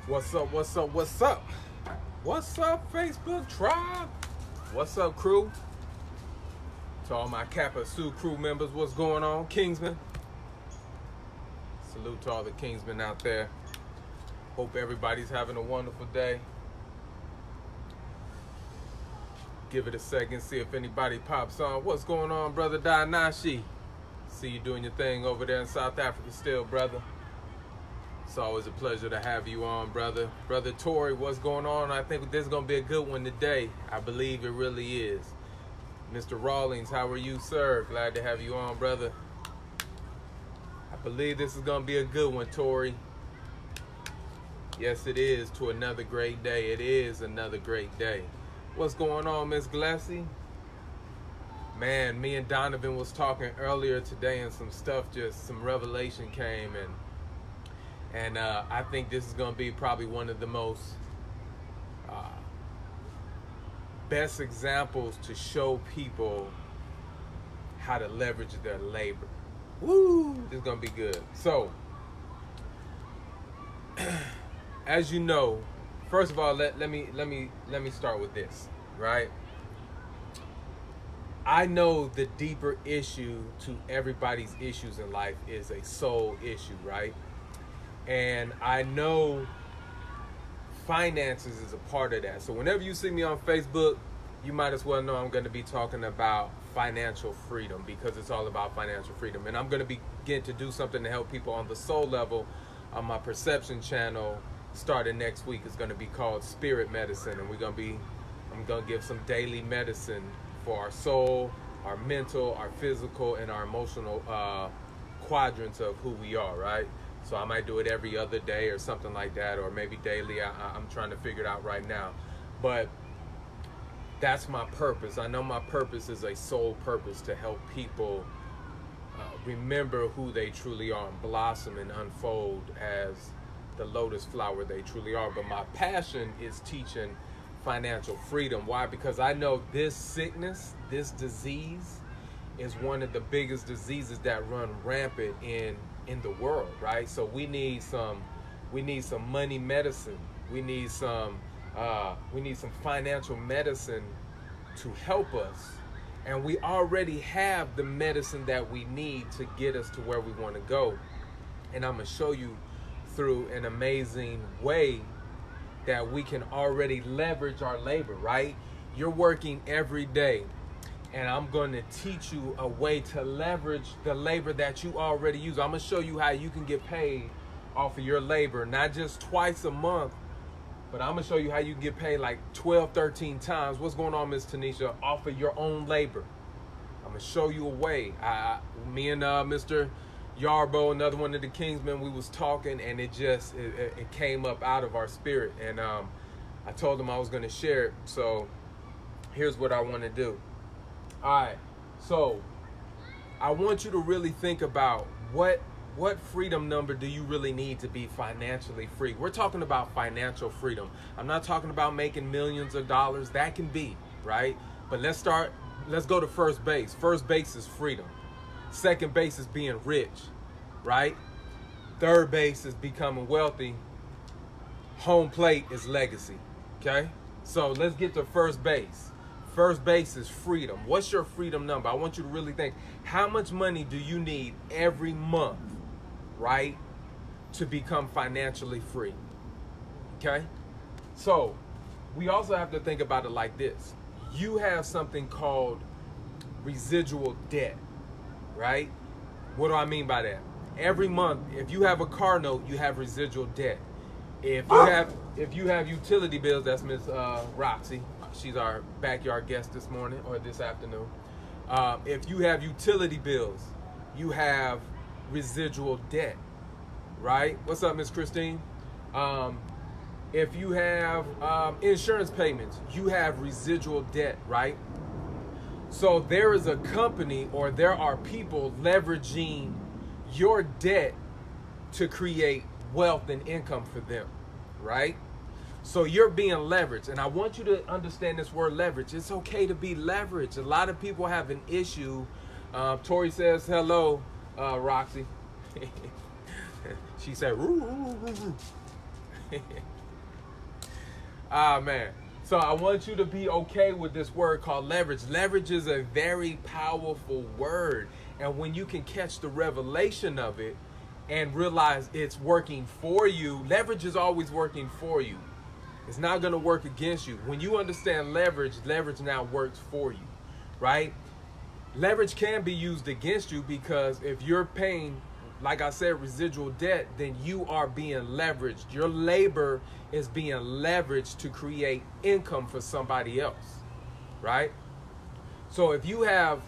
What's up, what's up, what's up? What's up, Facebook tribe? What's up, crew? To all my Kappa Sioux crew members, what's going on? Kingsmen. Salute to all the Kingsmen out there. Hope everybody's having a wonderful day. Give it a second, see if anybody pops on. What's going on, brother Dainashi? See you doing your thing over there in South Africa still, brother. It's always a pleasure to have you on, brother. Brother Tori, what's going on? I think this is going to be a good one today. I believe it really is. Mr. Rawlings, how are you, sir? Glad to have you on, brother. I believe this is going to be a good one, Tori. Yes, it is. To another great day. It is another great day. What's going on, Miss Glassy? Man, me and Donovan was talking earlier today and some revelation came and I think this is going to be probably one of the most best examples to show people how to leverage their labor. Woo! This is going to be good. So, as you know, first of all, let me start with this, right? I know the deeper issue to everybody's issues in life is a soul issue, right? And I know finances is a part of that. So whenever you see me on Facebook, you might as well know I'm going to be talking about financial freedom because it's all about financial freedom. And I'm going to begin to do something to help people on the soul level on my perception channel starting next week. It's going to be called Spirit Medicine. And I'm going to give some daily medicine for our soul, our mental, our physical, and our emotional quadrants of who we are, right? So I might do it every other day or something like that, or maybe daily. I'm trying to figure it out right now. But that's my purpose. I know my purpose is a soul purpose to help people remember who they truly are and blossom and unfold as the lotus flower they truly are. But my passion is teaching financial freedom. Why? Because I know this sickness, this disease is one of the biggest diseases that run rampant in the world, right? So we need some money medicine. We need some financial medicine to help us. And we already have the medicine that we need to get us to where we want to go. And I'm going to show you through an amazing way that we can already leverage our labor, right? You're working every day. And I'm going to teach you a way to leverage the labor that you already use. I'm going to show you how you can get paid off of your labor, not just twice a month, but I'm going to show you how you can get paid like 12, 13 times. What's going on, Miss Tanisha? Off of your own labor. I'm going to show you a way. Me and Mr. Yarbo, another one of the Kingsmen, we was talking, and it came up out of our spirit. And I told him I was going to share it. So here's what I want to do. All right, so I want you to really think about what freedom number do you really need to be financially free? We're talking about financial freedom. I'm not talking about making millions of dollars. That can be, right? But let's go to first base. First base is freedom. Second base is being rich, right? Third base is becoming wealthy. Home plate is legacy, okay? So let's get to first base. First base is freedom. What's your freedom number? I want you to really think, how much money do you need every month, right, to become financially free? Okay? So we also have to think about it like this. You have something called residual debt, right? What do I mean by that? Every month, if you have a car note, you have residual debt. If you have utility bills, that's Miss Roxy. She's our backyard guest this morning or this afternoon. If you have utility bills, you have residual debt, right? What's up, Miss Christine? If you have insurance payments, you have residual debt, right? So there is a company or there are people leveraging your debt to create wealth and income for them, right? So you're being leveraged. And I want you to understand this word leverage. It's okay to be leveraged. A lot of people have an issue. Tori says, hello, Roxy. She said, roo, roo, roo, roo. Ah, man. So I want you to be okay with this word called leverage. Leverage is a very powerful word. And when you can catch the revelation of it and realize it's working for you, leverage is always working for you. It's not going to work against you. When you understand leverage, leverage now works for you, right? Leverage can be used against you because if you're paying, like I said, residual debt, then you are being leveraged. Your labor is being leveraged to create income for somebody else, right? So if you have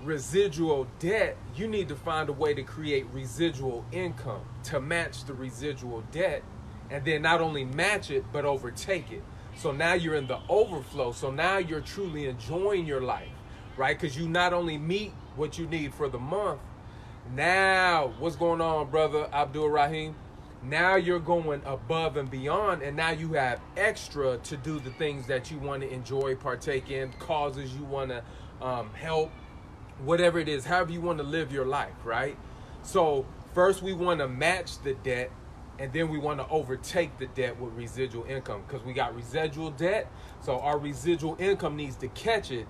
residual debt, you need to find a way to create residual income to match the residual debt, and then not only match it, but overtake it. So now you're in the overflow. So now you're truly enjoying your life, right? Because you not only meet what you need for the month, now what's going on, brother Abdul Rahim? Now you're going above and beyond, and now you have extra to do the things that you want to enjoy, partake in, causes you want to help, whatever it is, however you want to live your life, right? So first we want to match the debt, and then we want to overtake the debt with residual income, because we got residual debt. So our residual income needs to catch it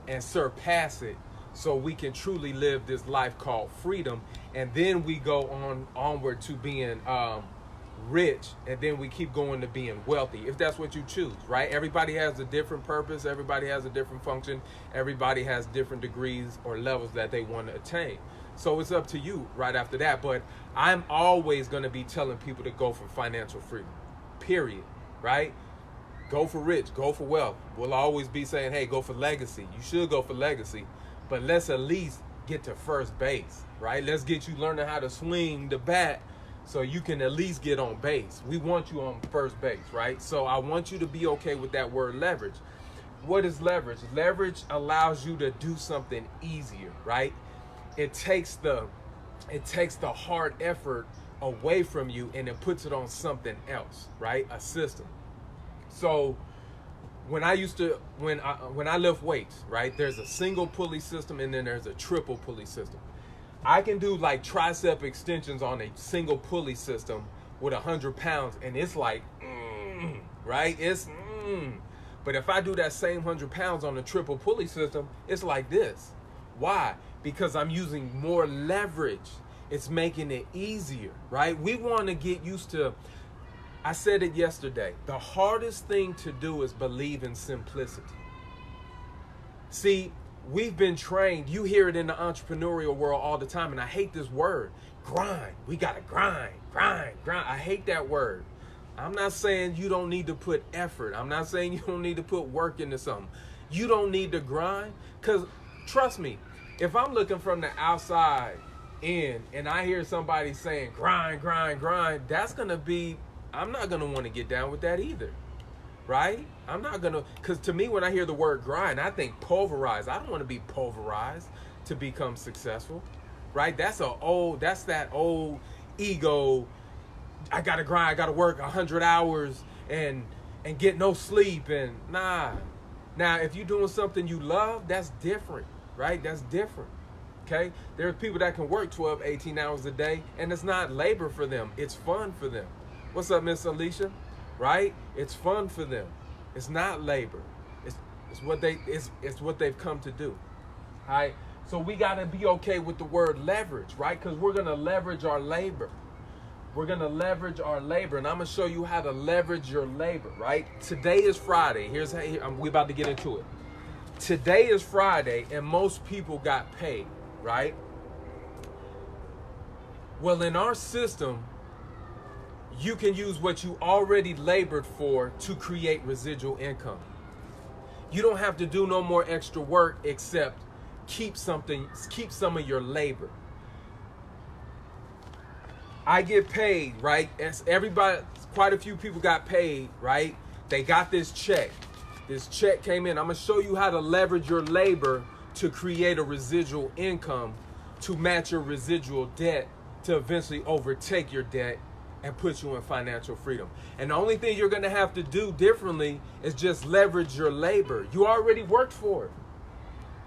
and surpass it, so we can truly live this life called freedom. And then we go onward to being rich, and then we keep going to being wealthy, if that's what you choose, right? Everybody has a different purpose. Everybody has a different function. Everybody has different degrees or levels that they want to attain. So it's up to you right after that. But I'm always going to be telling people to go for financial freedom, period, right? Go for rich, go for wealth. We'll always be saying, hey, go for legacy. You should go for legacy, but let's at least get to first base, right? Let's get you learning how to swing the bat so you can at least get on base. We want you on first base, right? So I want you to be okay with that word leverage. What is leverage? Leverage allows you to do something easier, right? It takes the hard effort away from you and it puts it on something else, right? A system. So when I lift weights, right, there's a single pulley system and then there's a triple pulley system. I can do like tricep extensions on a single pulley system with 100 pounds and it's like, right? But if I do that same 100 pounds on a triple pulley system, it's like this. Why? Because I'm using more leverage. It's making it easier, right? We want to get used to, I said it yesterday, the hardest thing to do is believe in simplicity. See, we've been trained, you hear it in the entrepreneurial world all the time, and I hate this word, grind. We gotta grind. I hate that word. I'm not saying you don't need to put effort. I'm not saying you don't need to put work into something. You don't need to grind, because trust me, if I'm looking from the outside in and I hear somebody saying grind, that's gonna be, I'm not gonna want to get down with that either, right? I'm not gonna, because to me, when I hear the word grind, I think pulverized. I don't want to be pulverized to become successful, right? That's that old ego. I gotta grind, I gotta work 100 hours and get no sleep, and nah. Now, if you're doing something you love, that's different, right? That's different. Okay, there's people that can work 12, 18 hours a day, and it's not labor for them. It's fun for them. What's up, Miss Alicia? Right? It's fun for them. It's not labor. It's what they've come to do. All right. So we gotta be okay with the word leverage, right? Because we're gonna leverage our labor. We're gonna leverage our labor, and I'm gonna show you how to leverage your labor. Right? Today is Friday. Here's how we're about to get into it. Today is Friday, and most people got paid. Right? Well, in our system, you can use what you already labored for to create residual income. You don't have to do no more extra work except keep some of your labor. I get paid, right? As everybody, quite a few people got paid, right? They got this check. This check came in. I'm gonna show you how to leverage your labor to create a residual income to match your residual debt to eventually overtake your debt and put you in financial freedom. And the only thing you're going to have to do differently is just leverage your labor. You already worked for it.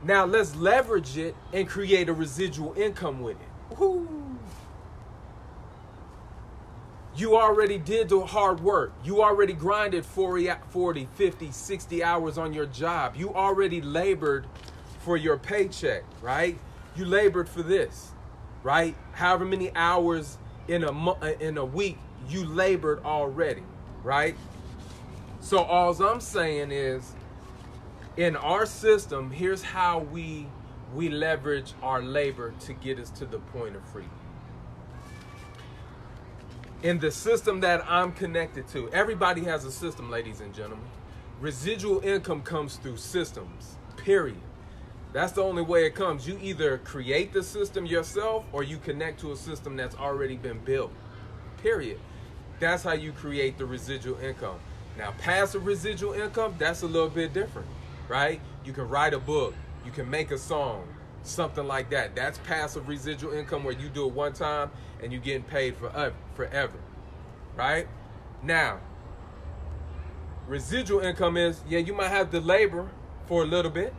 Now let's leverage it and create a residual income with it. Woo. You already did the hard work. You already grinded 40, 50, 60 hours on your job. You already labored for your paycheck, right? You labored for this, right? However many hours in a week you labored already, right? So all I'm saying is, in our system, here's how we leverage our labor to get us to the point of freedom. In the system that I'm connected to, everybody has a system, ladies and gentlemen. Residual income comes through systems, period. That's the only way it comes. You either create the system yourself or you connect to a system that's already been built, period. That's how you create the residual income. Now, passive residual income, that's a little bit different, right? You can write a book, you can make a song, something like that. That's passive residual income, where you do it one time and you're getting paid forever, right? Now, residual income is, yeah, you might have to labor for a little bit,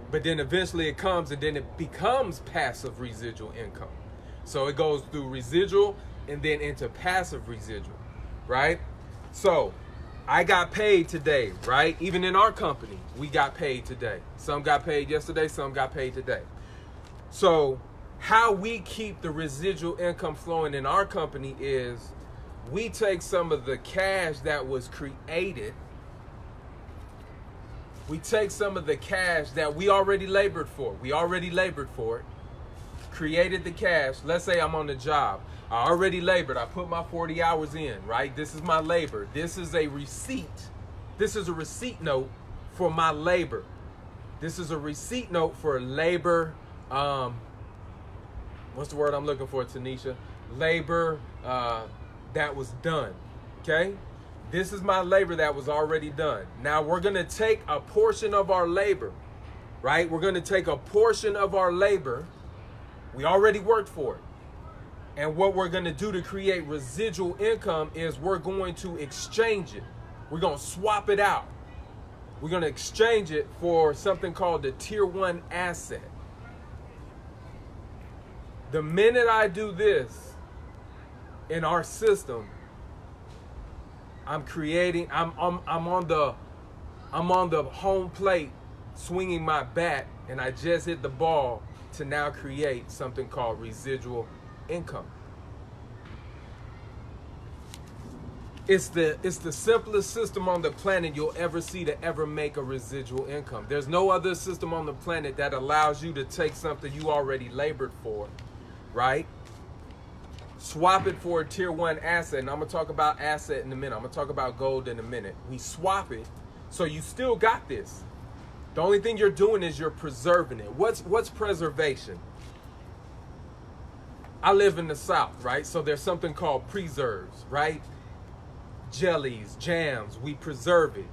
but then eventually it comes and then it becomes passive residual income. So it goes through residual and then into passive residual, right? So I got paid today, right? Even in our company, we got paid today. Some got paid yesterday, some got paid today. So how we keep the residual income flowing in our company is we take some of the cash that was created. We take some of the cash that we already labored for. We already labored for it, created the cash. Let's say I'm on the job. I already labored. I put my 40 hours in, right? This is my labor. This is a receipt. This is a receipt note for my labor. This is a receipt note for labor. What's the word I'm looking for, Tanisha? Labor that was done, okay? This is my labor that was already done. Now we're going to take a portion of our labor, right? We're going to take a portion of our labor. We already worked for it. And what we're going to do to create residual income is we're going to exchange it. We're going to swap it out. We're going to exchange it for something called the tier 1 asset. The minute I do this in our system, I'm on the home plate swinging my bat, and I just hit the ball to now create something called residual income. It's the simplest system on the planet you'll ever see to ever make a residual income. There's no other system on the planet that allows you to take something you already labored for, right? Swap it for a tier 1 asset. And I'm going to talk about asset in a minute. I'm going to talk about gold in a minute. We swap it. So you still got this. The only thing you're doing is you're preserving it. What's preservation? I live in the South, right? So there's something called preserves, right? Jellies, jams, we preserve it.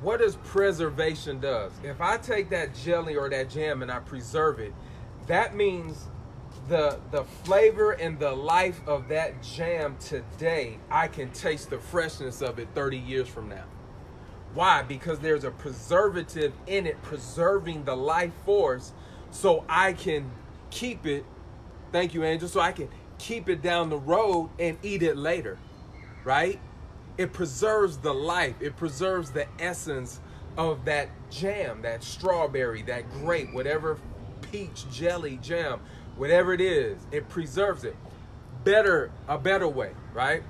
What does preservation does? If I take that jelly or that jam and I preserve it, that means the flavor and the life of that jam today, I can taste the freshness of it 30 years from now. Why? Because there's a preservative in it, preserving the life force, so I can keep it. Thank you, Angel. So I can keep it down the road and eat it later, right? It preserves the life. It preserves the essence of that jam, that strawberry, that grape, whatever peach jelly jam, whatever it is, it preserves it. A better way, right?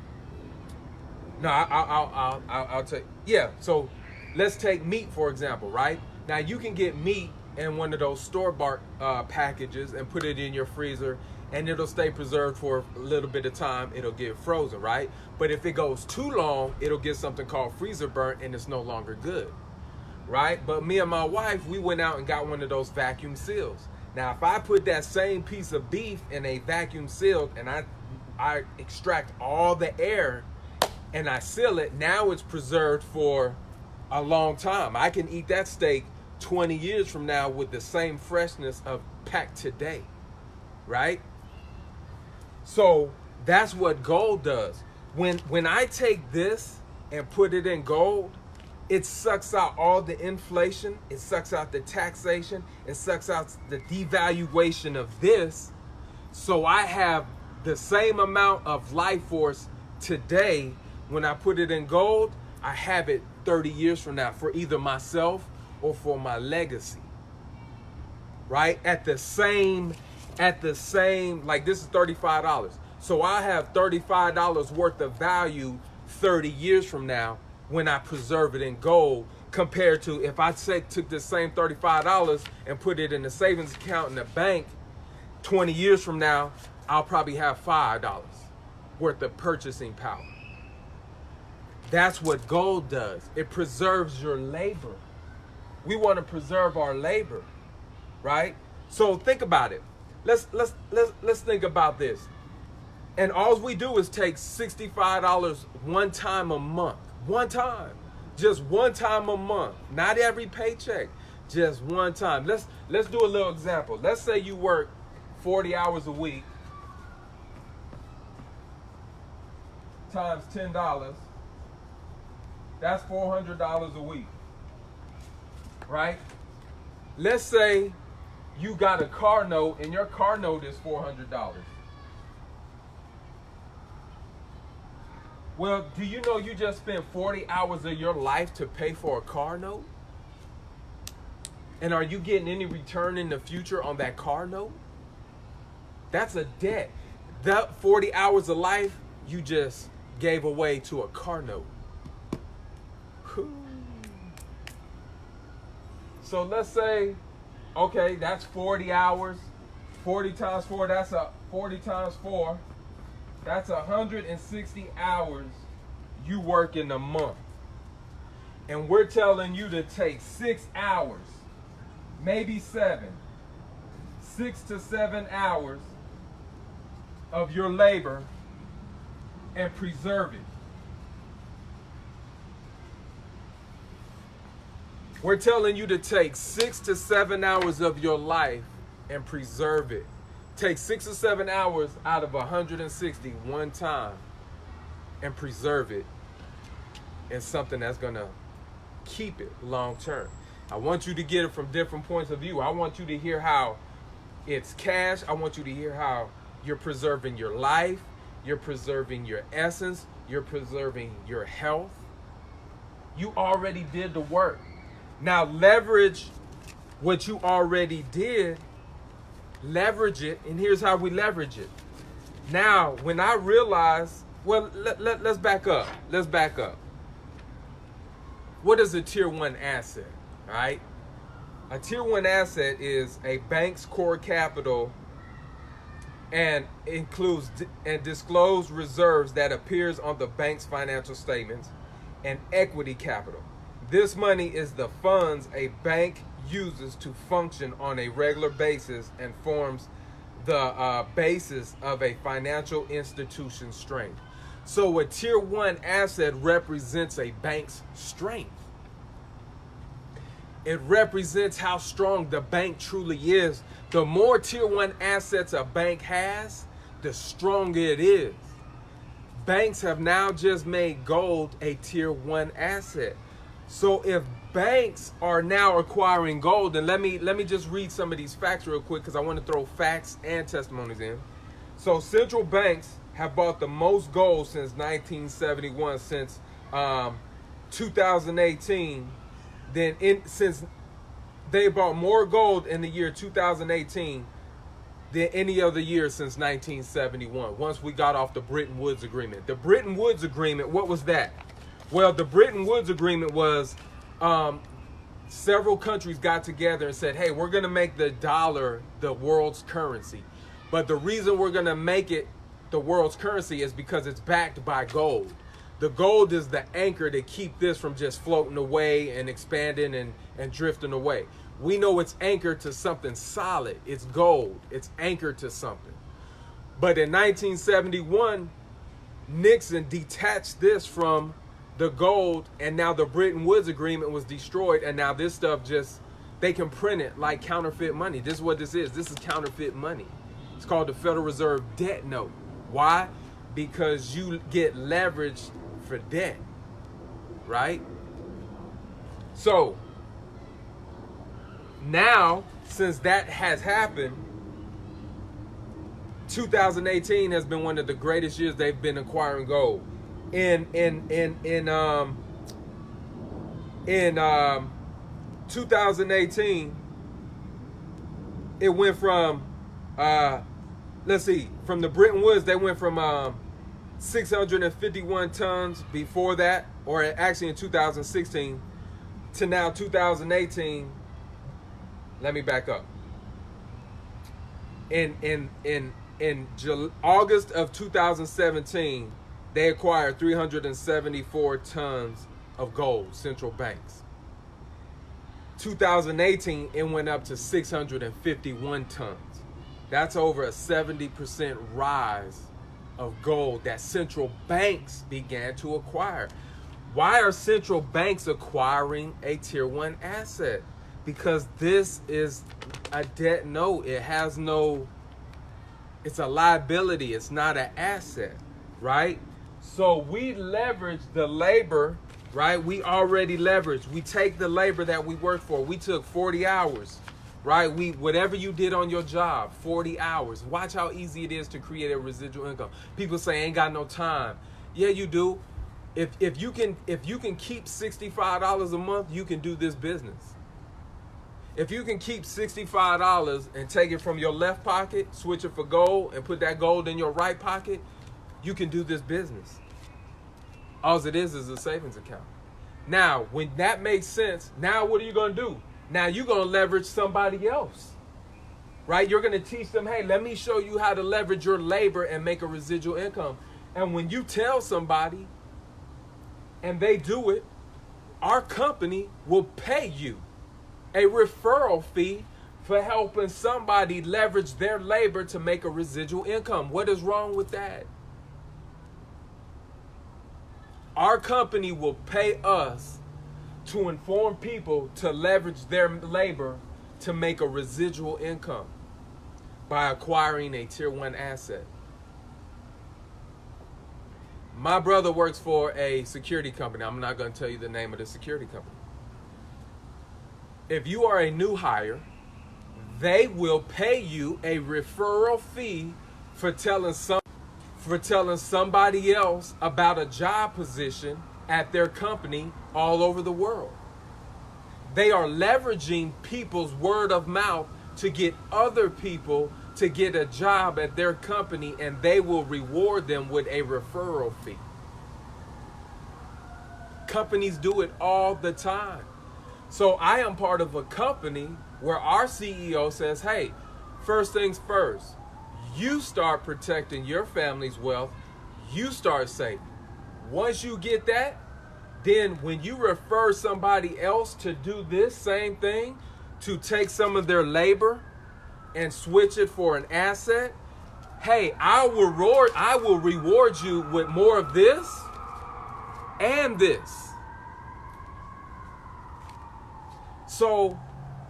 No, I'll take, yeah. So let's take meat, for example, right? Now you can get meat in one of those store-bought packages and put it in your freezer, and it'll stay preserved for a little bit of time. It'll get frozen, right? But if it goes too long, it'll get something called freezer burnt, and it's no longer good, right? But me and my wife, we went out and got one of those vacuum seals. Now, if I put that same piece of beef in a vacuum sealed and I extract all the air and I seal it, now it's preserved for a long time. I can eat that steak 20 years from now with the same freshness of packed today, right? So that's what gold does. When I take this and put it in gold, it sucks out all the inflation, it sucks out the taxation, it sucks out the devaluation of this, so I have the same amount of life force today, when I put it in gold, I have it 30 years from now for either myself or for my legacy. Right? At the same, like this is $35. So I have $35 worth of value 30 years from now when I preserve it in gold, compared to if I took the same $35 and put it in a savings account in the bank, 20 years from now, I'll probably have $5 worth of purchasing power. That's what gold does. It preserves your labor. We want to preserve our labor, right? So think about it. Let's think about this. And all we do is take $65 one time a month. One time. Just one time a month. Not every paycheck. Just one time. Let's do a little example. Let's say you work 40 hours a week times $10. That's $400 a week. Right? Let's say you got a car note and your car note is $400. Well, do you know you just spent 40 hours of your life to pay for a car note? And are you getting any return in the future on that car note? That's a debt. That 40 hours of life you just gave away to a car note. Whew. So let's say, okay, that's 40 hours. 40 times 4, that's 40 times 4. That's 160 hours you work in a month. And we're telling you to take 6 hours, maybe 7, 6 to 7 hours of your labor and preserve it. We're telling you to take 6 to 7 hours of your life and preserve it. Take 6 or 7 hours out of 160 one time and preserve it in something that's going to keep it long term. I want you to get it from different points of view. I want you to hear how it's cash. I want you to hear how you're preserving your life. You're preserving your essence. You're preserving your health. You already did the work. Now leverage what you already did. Leverage it, and here's how we leverage it. Now, when I realize, well, let's back up. Let's back up. What is a tier 1 asset, right? A tier 1 asset is a bank's core capital and includes and disclosed reserves that appears on the bank's financial statements and equity capital. This money is the funds a bank uses to function on a regular basis and forms the basis of a financial institution's strength. So a tier 1 asset represents a bank's strength. It represents how strong the bank truly is. The more tier 1 assets a bank has, the stronger it is. Banks have now just made gold a tier 1 asset. So if banks are now acquiring gold, and let me just read some of these facts real quick because I want to throw facts and testimonies in. So central banks have bought the most gold since 1971, since 2018. Since they bought more gold in the year 2018 than any other year since 1971. Once we got off the Bretton Woods Agreement. The Bretton Woods Agreement, what was that? Well, the Bretton Woods Agreement was several countries got together and said, hey, we're going to make the dollar the world's currency. But the reason we're going to make it the world's currency is because it's backed by gold. The gold is the anchor to keep this from just floating away and expanding and drifting away. We know it's anchored to something solid. It's gold. It's anchored to something. But in 1971, Nixon detached this from the gold, and now the Bretton Woods Agreement was destroyed, and now this stuff they can print it like counterfeit money. This is what this is. This is counterfeit money. It's called the Federal Reserve debt note. Why? Because you get leveraged for debt, right? So now, since that has happened, 2018 has been one of the greatest years they've been acquiring gold. In 2018, it went from from the Bretton Woods, they went from 651 tons before that, or actually in 2016, to now 2018. Let me back up. In August of 2017, they acquired 374 tons of gold, central banks. 2018, it went up to 651 tons. That's over a 70% rise of gold that central banks began to acquire. Why are central banks acquiring a tier 1 asset? Because this is a debt note. It's a liability. It's not an asset, right? So we leverage the labor, right? We already leverage. We take the labor that we work for. We took 40 hours, right? Whatever you did on your job, 40 hours. Watch how easy it is to create a residual income. People say, ain't got no time. Yeah, you do. If you can keep $65 a month, you can do this business. If you can keep $65 and take it from your left pocket, switch it for gold, and put that gold in your right pocket, you can do this business. All it is a savings account. Now, when that makes sense, now what are you going to do? Now you're going to leverage somebody else, right? You're going to teach them, hey, let me show you how to leverage your labor and make a residual income. And when you tell somebody and they do it, our company will pay you a referral fee for helping somebody leverage their labor to make a residual income. What is wrong with that? Our company will pay us to inform people to leverage their labor to make a residual income by acquiring a tier 1 asset. My brother works for a security company. I'm not going to tell you the name of the security company. If you are a new hire, they will pay you a referral fee for telling somebody else about a job position at their company all over the world. They are leveraging people's word of mouth to get other people to get a job at their company, and they will reward them with a referral fee. Companies do it all the time. So I am part of a company where our CEO says, hey, first things first, you start protecting your family's wealth, you start saving. Once you get that, then when you refer somebody else to do this same thing, to take some of their labor and switch it for an asset, hey, I will reward you with more of this and this. So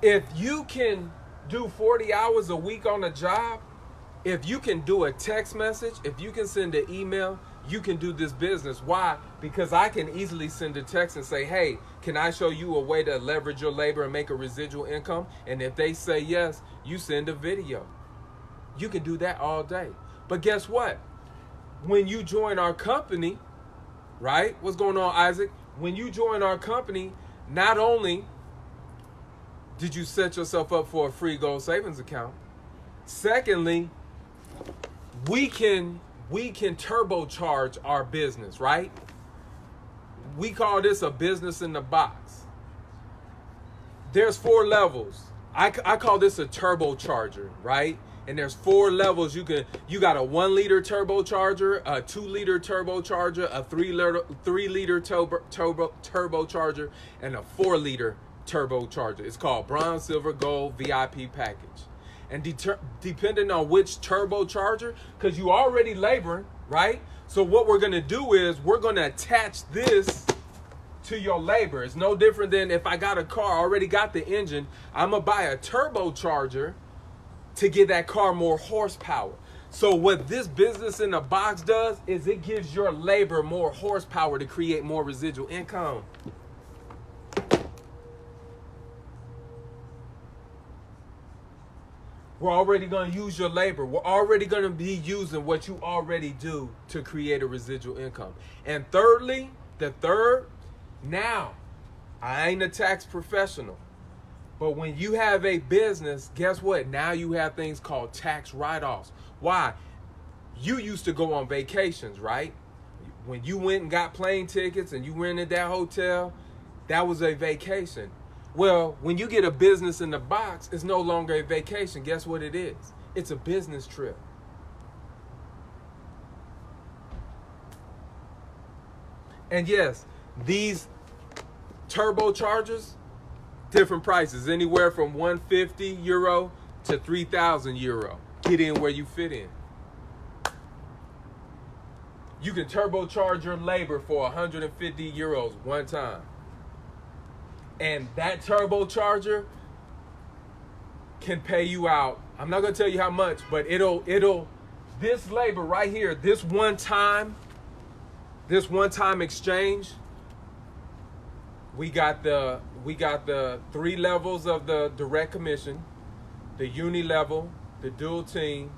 if you can do 40 hours a week on a job, if you can do a text message, if you can send an email, you can do this business. Why? Because I can easily send a text and say, hey, can I show you a way to leverage your labor and make a residual income? And if they say yes, you send a video. You can do that all day. But guess what? When you join our company, right? What's going on, Isaac? When you join our company, not only did you set yourself up for a free gold savings account, secondly, we can turbocharge our business, right? We call this a business in the box. There's 4 levels. I call this a turbocharger, right? And there's 4 levels. You got a 1 liter turbocharger, a 2 liter turbocharger, a 3 liter turbocharger, and a 4 liter turbocharger. It's called bronze, silver, gold, VIP package. And depending on which turbocharger, because you already laboring, right? So what we're going to do is we're going to attach this to your labor. It's no different than if I got a car, already got the engine, I'm going to buy a turbocharger to give that car more horsepower. So what this business in a box does is it gives your labor more horsepower to create more residual income. We're already going to use your labor. We're already going to be using what you already do to create a residual income. And thirdly, now, I ain't a tax professional, but when you have a business, guess what? Now you have things called tax write-offs. Why? You used to go on vacations, right? When you went and got plane tickets and you rented that hotel, that was a vacation. Well, when you get a business in the box, it's no longer a vacation. Guess what it is? It's a business trip. And yes, these turbochargers, different prices, anywhere from 150 euro to 3,000 euro. Get in where you fit in. You can turbocharge your labor for 150 euros one time. And that turbocharger can pay you out. I'm not going to tell you how much, but this labor right here, this one time exchange, we got the 3 levels of the direct commission, the uni level, the dual team,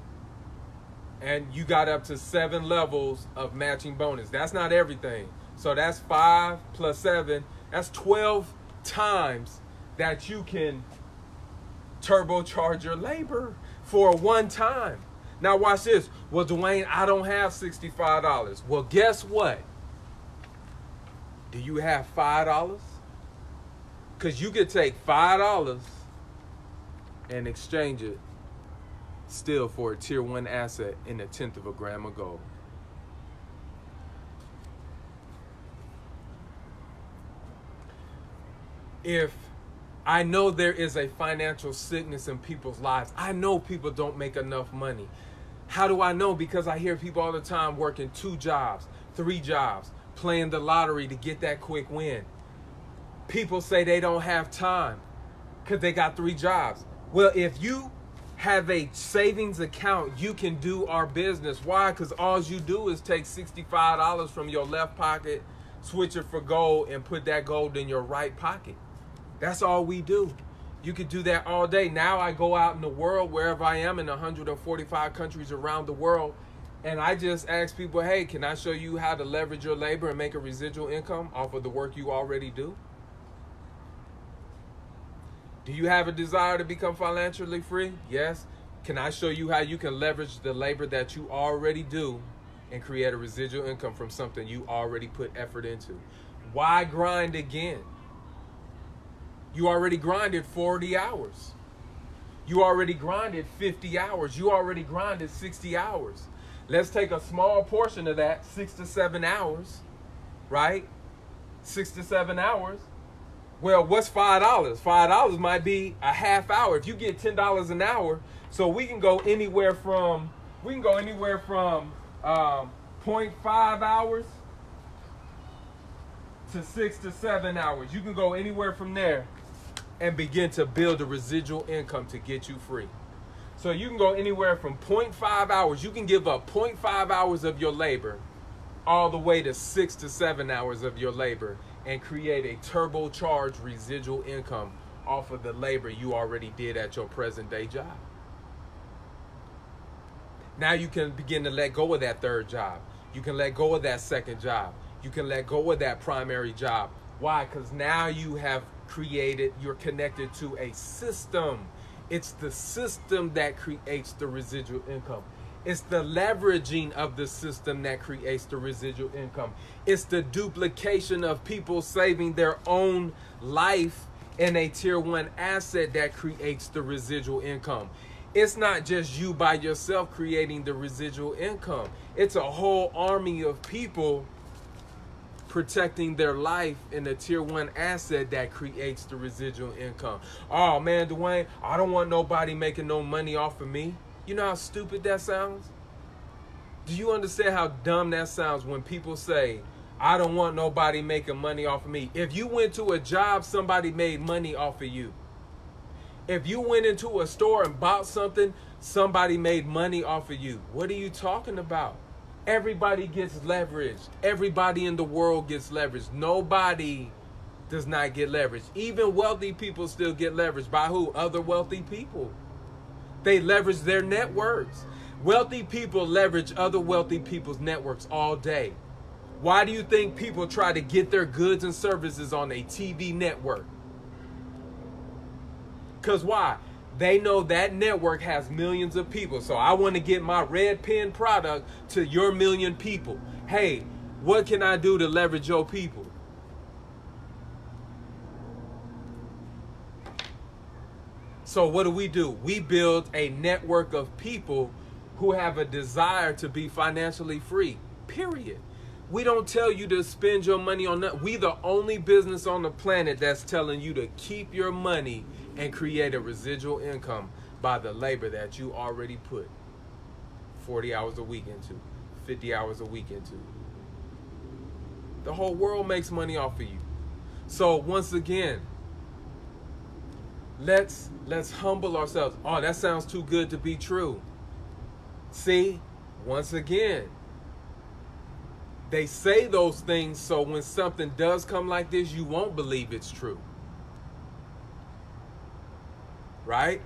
and you got up to 7 levels of matching bonus. That's not everything. So that's 5 plus 7. That's 12 times that you can turbocharge your labor for one time. Now watch this. Well, Dwayne, I don't have $65. Well, guess what? Do you have $5? Because you could take $5 and exchange it still for a tier 1 asset in 1/10 of a gram of gold. If I know there is a financial sickness in people's lives, I know people don't make enough money. How do I know? Because I hear people all the time working 2 jobs, 3 jobs, playing the lottery to get that quick win. People say they don't have time because they got 3 jobs. Well, if you have a savings account, you can do our business. Why? Because all you do is take $65 from your left pocket, switch it for gold, and put that gold in your right pocket. That's all we do. You could do that all day. Now I go out in the world, wherever I am in 145 countries around the world, and I just ask people, hey, can I show you how to leverage your labor and make a residual income off of the work you already do? Do you have a desire to become financially free? Yes. Can I show you how you can leverage the labor that you already do and create a residual income from something you already put effort into? Why grind again? You already grinded 40 hours. You already grinded 50 hours. You already grinded 60 hours. Let's take a small portion of that, 6 to 7 hours, right? 6 to 7 hours. Well, what's $5? $5 might be a half hour. If you get $10 an hour, so we can go anywhere from 0.5 hours to 6 to 7 hours. You can go anywhere from there and begin to build a residual income to get you free. So you can go anywhere from 0.5 hours. You can give up 0.5 hours of your labor all the way to 6 to 7 hours of your labor and create a turbocharged residual income off of the labor you already did at your present day job. Now you can begin to let go of that 3rd job. You can let go of that 2nd job. You can let go of that primary job. Why? Because now you have you're connected to a system. It's the system that creates the residual income. It's the leveraging of the system that creates the residual income. It's the duplication of people saving their own life in a tier 1 asset that creates the residual income. It's not just you by yourself creating the residual income. It's a whole army of people protecting their life in a tier 1 asset that creates the residual income. Oh man, Dwayne, I don't want nobody making no money off of me. You know how stupid that sounds? Do you understand how dumb that sounds when people say, I don't want nobody making money off of me? If you went to a job, somebody made money off of you. If you went into a store and bought something, somebody made money off of you. What are you talking about? Everybody gets leveraged. Everybody in the world gets leveraged. Nobody does not get leveraged. Even wealthy people still get leveraged. By who? Other wealthy people. They leverage their networks. Wealthy people leverage other wealthy people's networks all day. Why do you think people try to get their goods and services on a TV network? Because why? They know that network has millions of people. So I want to get my red pen product to your million people. Hey, what can I do to leverage your people? So what do? We build a network of people who have a desire to be financially free, period. We don't tell you to spend your money on that. We the only business on the planet that's telling you to keep your money and create a residual income by the labor that you already put 40 hours a week into, 50 hours a week into. The whole world makes money off of you. So once again, let's humble ourselves. Oh, that sounds too good to be true. See, once again, they say those things so when something does come like this, you won't believe it's true. Right?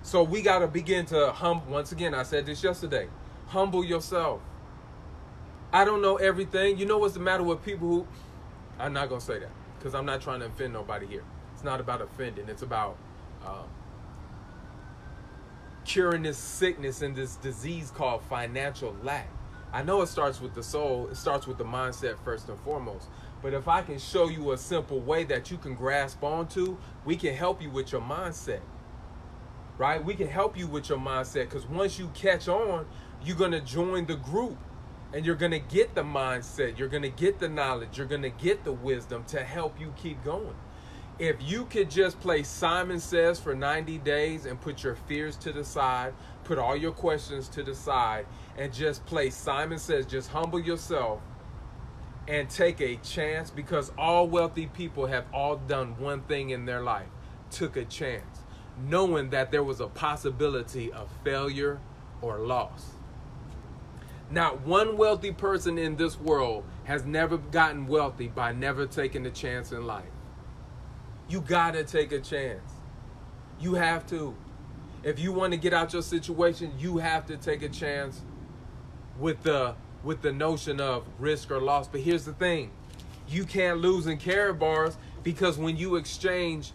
So we got to begin to once again, I said this yesterday, humble yourself. I don't know everything. You know what's the matter with people who, I'm not going to say that because I'm not trying to offend nobody here. It's not about offending. It's about curing this sickness and this disease called financial lack. I know it starts with the soul. It starts with the mindset first and foremost. But if I can show you a simple way that you can grasp onto, we can help you with your mindset. Right? We can help you with your mindset because once you catch on, you're going to join the group and you're going to get the mindset. You're going to get the knowledge. You're going to get the wisdom to help you keep going. If you could just play Simon Says for 90 days and put your fears to the side, put all your questions to the side, and just play Simon Says, just humble yourself and take a chance, because all wealthy people have all done one thing in their life, took a chance, knowing that there was a possibility of failure or loss. Not one wealthy person in this world has never gotten wealthy by never taking a chance in life. You gotta take a chance. You have to. If you want to get out your situation, you have to take a chance with the notion of risk or loss. But here's the thing. You can't lose in Carrot Bars, because when you exchange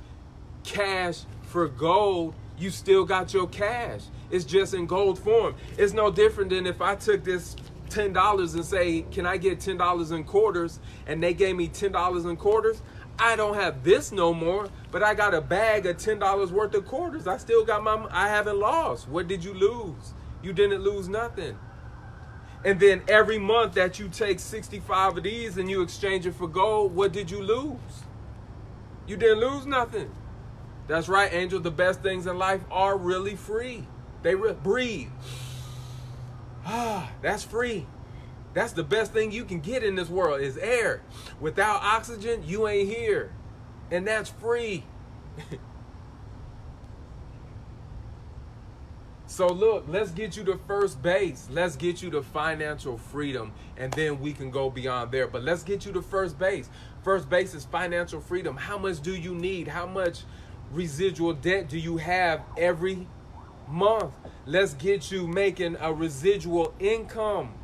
cash for gold, you still got your cash. It's just in gold form. It's no different than if I took this $10 and say, can I get $10 in quarters? And they gave me $10 in quarters. I don't have this no more, but I got a bag of $10 worth of quarters. I still got I haven't lost. What did you lose? You didn't lose nothing. And then every month that you take 65 of these and you exchange it for gold, what did you lose? You didn't lose nothing. That's right, Angel. The best things in life are really free. Breathe. That's free. That's the best thing you can get in this world is air. Without oxygen, you ain't here. And that's free. So look, let's get you to first base. Let's get you to financial freedom, and then we can go beyond there. But let's get you to first base. First base is financial freedom. How much do you need? How much residual debt do you have every month? Let's get you making a residual income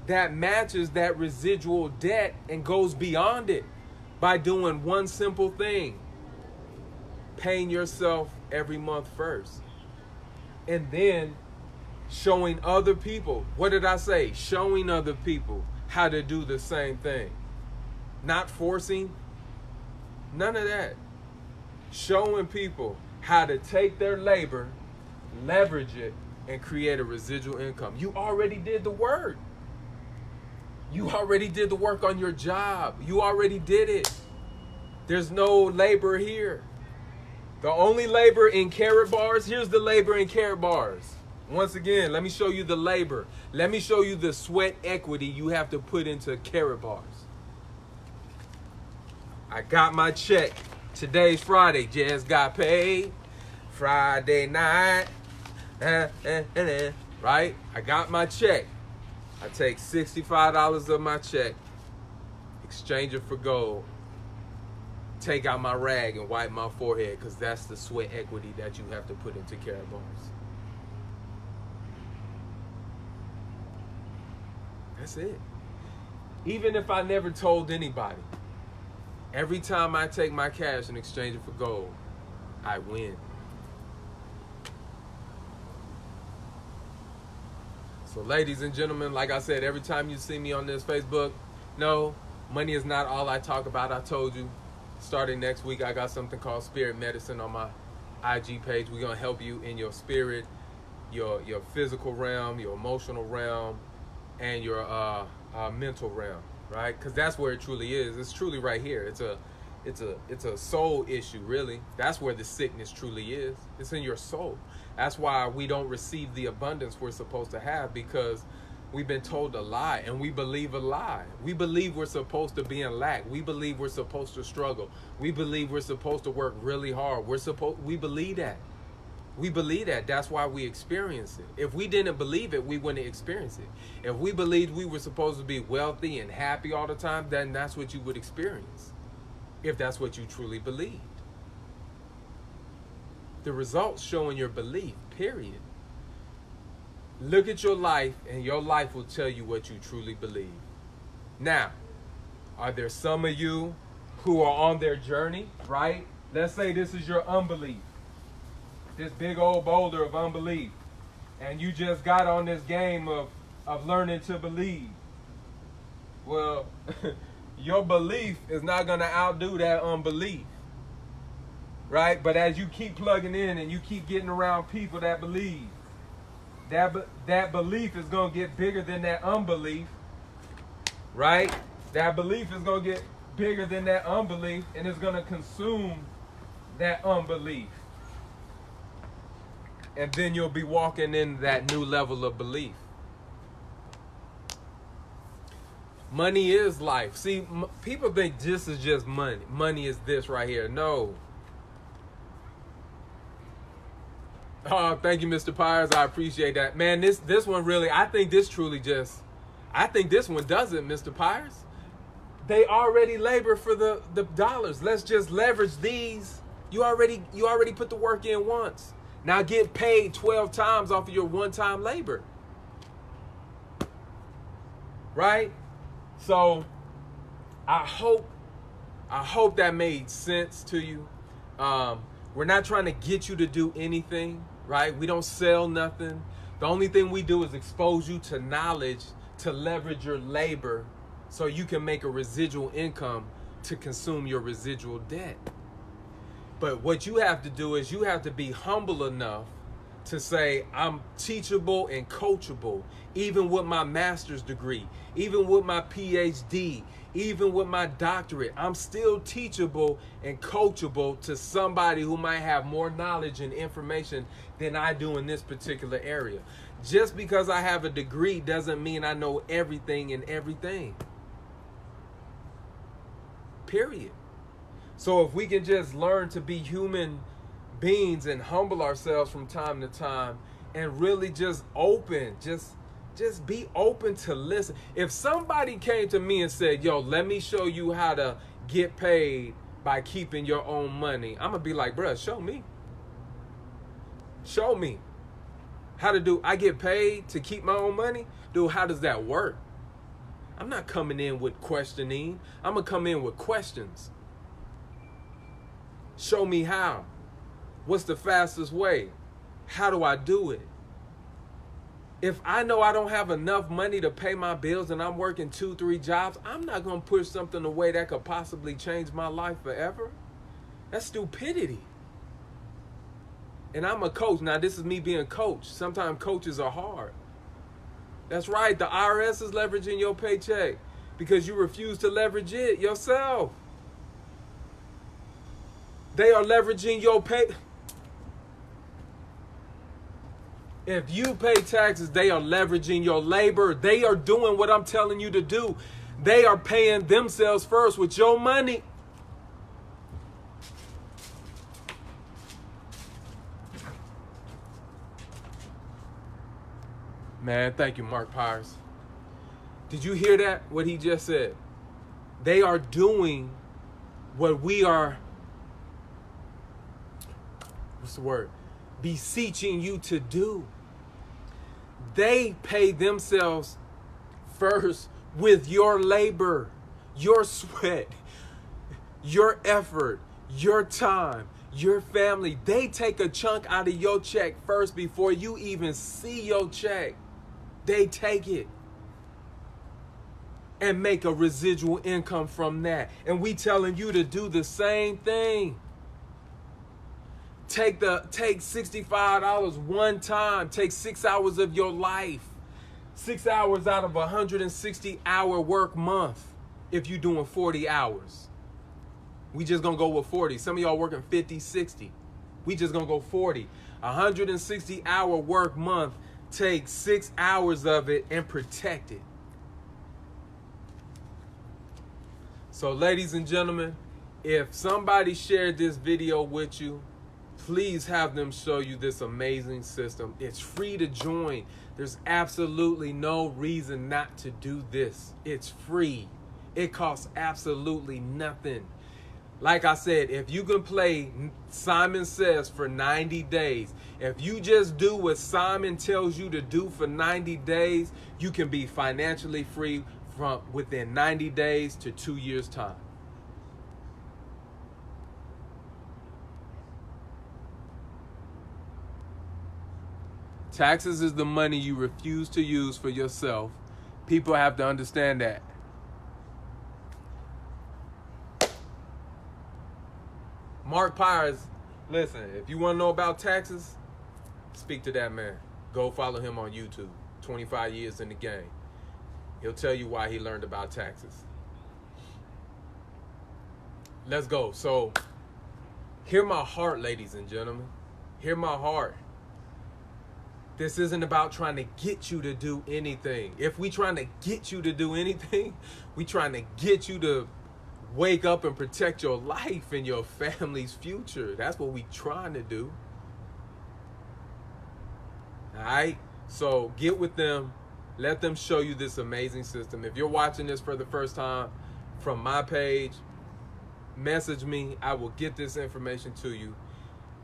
that matches that residual debt and goes beyond it by doing one simple thing: paying yourself every month first. And then showing other people, what did I say? Showing other people how to do the same thing. Not forcing, none of that. Showing people how to take their labor, leverage it, and create a residual income. You already did the work. You already did the work on your job. You already did it. There's no labor here. The only labor in Carrot Bars, here's the labor in Carrot Bars. Once again, let me show you the labor. Let me show you the sweat equity you have to put into Carrot Bars. I got my check. Today's Friday. Just got paid. Friday night. Right? I got my check. I take $65 of my check, exchange it for gold. take out my rag and wipe my forehead, because that's the sweat equity that you have to put into Carabones. That's it. Even if I never told anybody, every time I take my cash and exchange it for gold, I win. So ladies and gentlemen, like I said, every time you see me on this Facebook, no, money is not all I talk about. I told you, starting next week, I got something called Spirit Medicine on my IG page. We're going to help you in your spirit, your physical realm, your emotional realm, and your mental realm, right? Because that's where it truly is. It's truly right here. It's a soul issue, really. That's where the sickness truly is. It's in your soul. That's why we don't receive the abundance we're supposed to have, because we've been told a lie, and we believe a lie. We believe we're supposed to be in lack. We believe we're supposed to struggle. We believe we're supposed to work really hard. We believe that. We believe that. That's why we experience it. If we didn't believe it, we wouldn't experience it. If we believed we were supposed to be wealthy and happy all the time, then that's what you would experience. If that's what you truly believed. The results show in your belief, period. Look at your life, and your life will tell you what you truly believe. Now, are there some of you who are on their journey, right? Let's say this is your unbelief. This big old boulder of unbelief. And you just got on this game of learning to believe. Well, your belief is not going to outdo that unbelief. Right? But as you keep plugging in and you keep getting around people that believe, that belief is going to get bigger than that unbelief. Right? That belief is going to get bigger than that unbelief, and it's going to consume that unbelief. And then you'll be walking in that new level of belief. Money is life. See, people think this is just money. Money is this right here. No. Oh, thank you, Mr. Pyres. I appreciate that. Man, this one really, I think this truly just, I think this one does it, Mr. Pyres. They already labor for the dollars. Let's just leverage these. You already put the work in once. Now get paid 12 times off of your one-time labor. Right? So I hope that made sense to you. We're not trying to get you to do anything, right? We don't sell nothing. The only thing we do is expose you to knowledge to leverage your labor so you can make a residual income to consume your residual debt. But what you have to do is you have to be humble enough to say, I'm teachable and coachable, even with my master's degree, even with my PhD, even with my doctorate. I'm still teachable and coachable to somebody who might have more knowledge and information than I do in this particular area. Just because I have a degree doesn't mean I know everything and everything. Period. So if we can just learn to be human beings and humble ourselves from time to time and really just open, just be open to listen. If somebody came to me and said, yo, let me show you how to get paid by keeping your own money, I'm gonna be like, bruh, show me. Show me how to do. I get paid to keep my own money? Dude, how does that work? I'm not coming in with questioning. I'm gonna come in with questions. Show me how. What's the fastest way? How do I do it? If I know I don't have enough money to pay my bills and I'm working 2-3 jobs, I'm not going to push something away that could possibly change my life forever. That's stupidity. And I'm a coach. Now, this is me being a coach. Sometimes coaches are hard. That's right. The IRS is leveraging your paycheck because you refuse to leverage it yourself. They are leveraging your pay. If you pay taxes, they are leveraging your labor. They are doing what I'm telling you to do. They are paying themselves first with your money. Man, thank you, Mark Pyres. Did you hear that? What he just said? They are doing what we are, beseeching you to do. They pay themselves first with your labor, your sweat, your effort, your time, your family. They take a chunk out of your check first before you even see your check. They take it and make a residual income from that. And we telling you to do the same thing. Take $65 one time. Take 6 hours of your life. 6 hours out of 160-hour work month if you're doing 40 hours. We just gonna go with 40. Some of y'all working 50, 60. We just gonna go 40. 160-hour work month. Take 6 hours of it and protect it. So ladies and gentlemen, if somebody shared this video with you, please have them show you this amazing system. It's free to join. There's absolutely no reason not to do this. It's free. It costs absolutely nothing. Like I said, if you can play Simon Says for 90 days, if you just do what Simon tells you to do for 90 days, you can be financially free from within 90 days to 2 years' time. Taxes is the money you refuse to use for yourself. People have to understand that. Mark Pyers, listen, if you want to know about taxes, speak to that man. Go follow him on YouTube. 25 years in the game. He'll tell you why he learned about taxes. Let's go. So, hear my heart, ladies and gentlemen. Hear my heart. This isn't about trying to get you to do anything. If we trying to get you to do anything, we trying to get you to wake up and protect your life and your family's future. That's what we trying to do. All right? So get with them. Let them show you this amazing system. If you're watching this for the first time from my page, message me. I will get this information to you.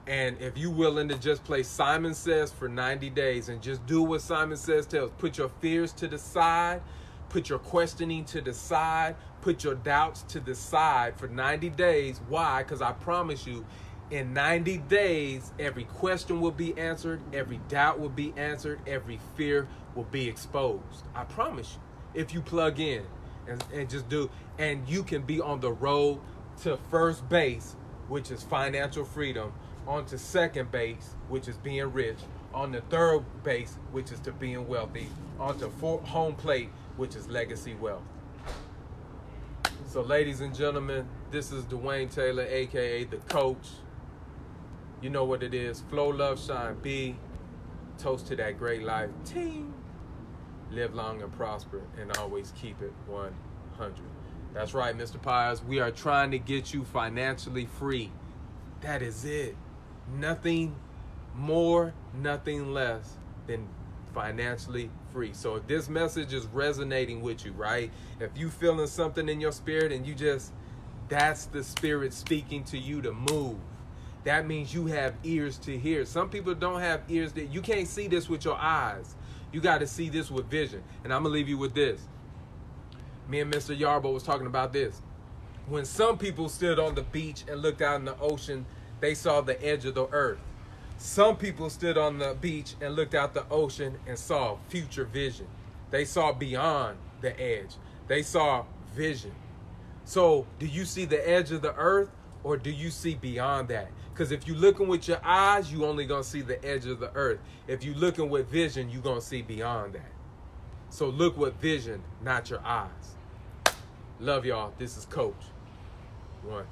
And if you're willing to just play Simon Says for 90 days and just do what Simon Says tells, put your fears to the side, put your questioning to the side, put your doubts to the side for 90 days. Why? Because I promise you, in 90 days, every question will be answered, every doubt will be answered, every fear will be exposed. I promise you, if you plug in and just do, and you can be on the road to first base, which is financial freedom, on to second base, which is being rich, on the third base, which is to being wealthy, on to home plate, which is legacy wealth. So ladies and gentlemen, this is Dwayne Taylor, aka the coach. You know what it is. Flow, love, shine, be. Toast to that great life. Team. Live long and prosper, and always keep it 100. That's right, Mr. Pyers. We are trying to get you financially free. That is it. Nothing more, nothing less than financially free. So if this message is resonating with you, right? If you feeling something in your spirit and you just, that's the spirit speaking to you to move. That means you have ears to hear. Some people don't have ears that you can't see this with your eyes. You got to see this with vision. And I'm going to leave you with this. Me and Mr. Yarbo was talking about this. When some people stood on the beach and looked out in the ocean, they saw the edge of the earth. Some people stood on the beach and looked out the ocean and saw future vision. They saw beyond the edge. They saw vision. So do you see the edge of the earth, or do you see beyond that? Because if you're looking with your eyes, you only going to see the edge of the earth. If you're looking with vision, you're going to see beyond that. So look with vision, not your eyes. Love y'all. This is Coach. 1.